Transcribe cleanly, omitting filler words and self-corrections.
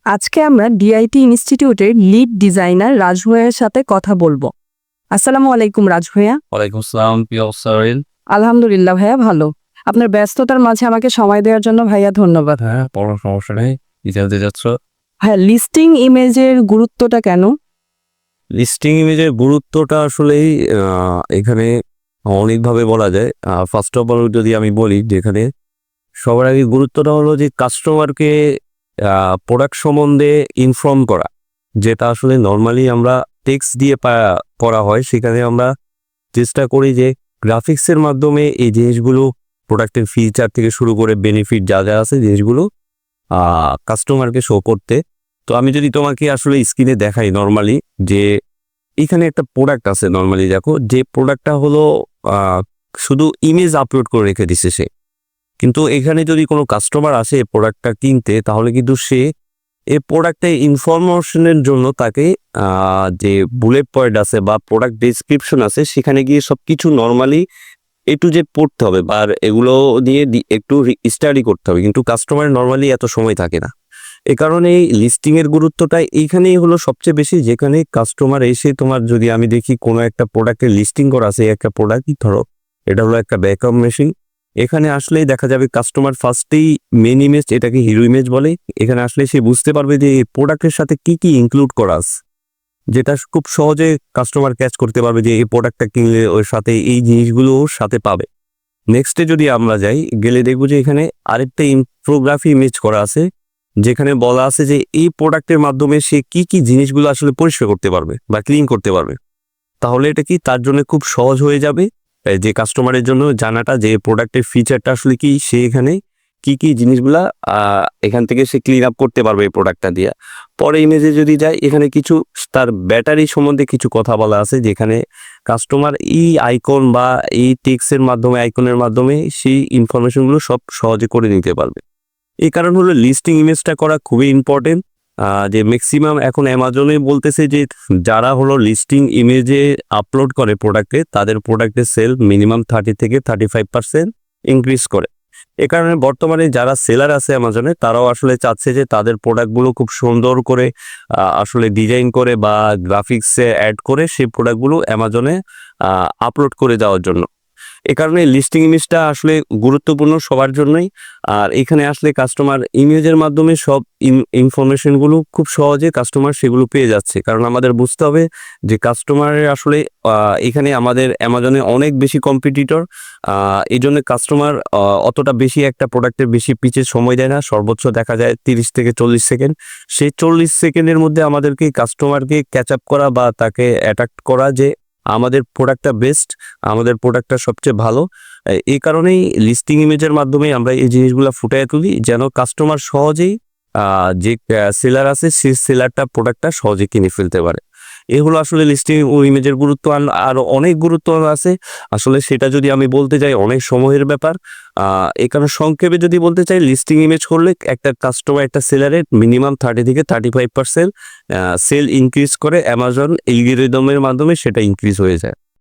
আজকে আমরা ডিআইটি ইনস্টিটিউটের লিড ডিজাইনার রাজু ভাইয়ের সাথে কথা বলবো। আসসালামু আলাইকুম রাজু ভাইয়া। ওয়ালাইকুম আসসালাম, প্রিয় সারিন। আলহামদুলিল্লাহ ভাইয়া ভালো। আপনার ব্যস্ততার মাঝে আমাকে সময় দেওয়ার জন্য ভাইয়া ধন্যবাদ। হ্যাঁ, কোনো সমস্যা নেই। কি জানতে চাচ্ছ? ভাইয়া, লিস্টিং ইমেজের গুরুত্বটা কেন? লিস্টিং ইমেজের গুরুত্বটা আসলেই এখানে অনেকভাবে বলা যায়। ফার্স্ট অফ অল যদি আমি বলি, যেখানে সবার আগে গুরুত্বটা হলো যে কাস্টমারকে প্রোডাক্ট সম্বন্ধে ইনফর্ম করা, যেটা আসলে নর্মালি আমরা টেক্সট দিয়ে করা হয়। সেখানে আমরা চেষ্টা করি যে গ্রাফিক্সের মাধ্যমে এই জিনিসগুলো, প্রোডাক্টের ফিচার থেকে শুরু করে বেনিফিট যা যা আছে জিনিসগুলো কাস্টমারকে শো করতে। তো আমি যদি তোমাকে আসলে স্ক্রিনে দেখাই নর্মালি, যে এখানে একটা প্রোডাক্ট আছে। নর্মালি দেখো, যে প্রোডাক্টটা হলো শুধু ইমেজ আপলোড করে রেখে দিছে সে, কিন্তু এখানে যদি কোনো কাস্টমার আসে প্রোডাক্টটা কিনতে, তাহলে কিন্তু সে এই প্রোডাক্টের ইনফরমেশনের জন্য তাকে যে বুলেট পয়েন্ট আছে বা প্রোডাক্ট ডেসক্রিপশন আছে, সেখানে গিয়ে সব কিছু নর্মালি একটু যে পড়তে হবে বা এগুলো নিয়ে একটু স্টাডি করতে হবে, কিন্তু কাস্টমার নর্মালি এত সময় থাকে না। এ কারণে লিস্টিং এর গুরুত্বটা এইখানেই হলো সবচেয়ে বেশি, যেখানে কাস্টমার এসে তোমার, যদি আমি দেখি কোনো একটা প্রোডাক্টের লিস্টিং করা আছে, একটা প্রোডাক্টই ধরো এটা হলো একটা ব্যাকআপ মেশিন, এখানে আসলেই দেখা যাবে কাস্টমার ফার্স্টেই মেন ইমেজ, এটাকে হিরো ইমেজ বলে, এখানে আসলে সে বুঝতে পারবে যে এই প্রোডাক্টের সাথে কি কি ইনক্লুড করা আছে, যেটা খুব সহজে কাস্টমার ক্যাচ করতে পারবে যে এই প্রোডাক্টটা কিনলে ওর সাথে এই জিনিসগুলো ওর সাথে পাবে। নেক্সটে যদি আমরা যাই, গেলে দেখবো যে এখানে আরেকটা ইনফোগ্রাফি ইমেজ করা আছে, যেখানে বলা আছে যে এই প্রোডাক্টের মাধ্যমে সে কি কি জিনিসগুলো আসলে পরিষ্কার করতে পারবে বা ক্লিন করতে পারবে। তাহলে এটা কি তার জন্য খুব সহজ হয়ে যাবে, যে কাস্টমারের জন্য জানাটা যে প্রোডাক্টের ফিচারটা আসলে কি, সে এখানে কি কি জিনিসগুলা এখান থেকে সে ক্লিন আপ করতে পারবে এই প্রোডাক্টটা দিয়ে। পরে ইমেজে যদি যাই, এখানে কিছু তার ব্যাটারি সম্বন্ধে কিছু কথা বলা আছে, যেখানে কাস্টমার এই আইকন বা এই টেক্সের মাধ্যমে, আইকনের মাধ্যমে সেই ইনফরমেশনগুলো সব সহজে করে নিতে পারবে। এই কারণ হলো লিস্টিং ইমেজটা করা খুবই ইম্পর্টেন্ট। যে ম্যাক্সিমাম এখন অ্যামাজনে বলতেছে যে যারা হলো লিস্টিং ইমেজে আপলোড করে প্রোডাক্টে, তাদের প্রোডাক্টের সেল মিনিমাম 30 থেকে 35% ইনক্রিজ করে। এ কারণে বর্তমানে যারা সেলার আছে অ্যামাজনে, তারাও আসলে চাচ্ছে যে তাদের প্রোডাক্টগুলো খুব সুন্দর করে আসলে ডিজাইন করে বা গ্রাফিক্সে অ্যাড করে সেই প্রোডাক্টগুলো অ্যামাজনে আপলোড করে দেওয়ার জন্য। এ কারণে লিস্টিং ইমেজটা আসলে গুরুত্বপূর্ণ সবার জন্যই। আর এখানে আসলে কাস্টমার ইমেজের মাধ্যমে সব ইনফরমেশনগুলো খুব সহজে কাস্টমার সেগুলো পেয়ে যাচ্ছে। কারণ আমাদের বুঝতে হবে যে কাস্টমারের আসলে এখানে আমাদের অ্যামাজনে অনেক বেশি কম্পিটিটর, এই জন্য কাস্টমার অতটা বেশি একটা প্রোডাক্টের বেশি পিছে সময় দেয় না। সর্বোচ্চ দেখা যায় 30 থেকে 40 সেকেন্ড। সেই 40 সেকেন্ডের মধ্যে আমাদেরকে কাস্টমারকে ক্যাচ আপ করা বা তাকে অ্যাট্রাক্ট করা যে আমাদের প্রোডাক্টটা বেস্ট, আমাদের প্রোডাক্টটা সবচেয়ে ভালো। এই কারণেই লিস্টিং ইমেজের মাধ্যমে আমরা এই জিনিসগুলো ফুটিয়ে তুলি, যেন কাস্টমার সহজেই যে সেলার আছে সেই সেলারটা প্রোডাক্টটা সহজে কিনে ফেলতে পারে। এই হলো আসলে লিস্টিং ও ইমেজের গুরুত্ব। আর অনেক গুরুত্ব আছে আসলে, সেটা যদি আমি বলতে চাই অনেক সময়ের ব্যাপার। এই কারণে সংক্ষেপে যদি বলতে চাই, লিস্টিং ইমেজ করলে একটা কাস্টমার, একটা সেলারের মিনিমাম 30 থেকে 35% সেল ইনক্রিজ করে, অ্যামাজন এলগরিদমের মাধ্যমে সেটা ইনক্রিজ হয়ে যায়।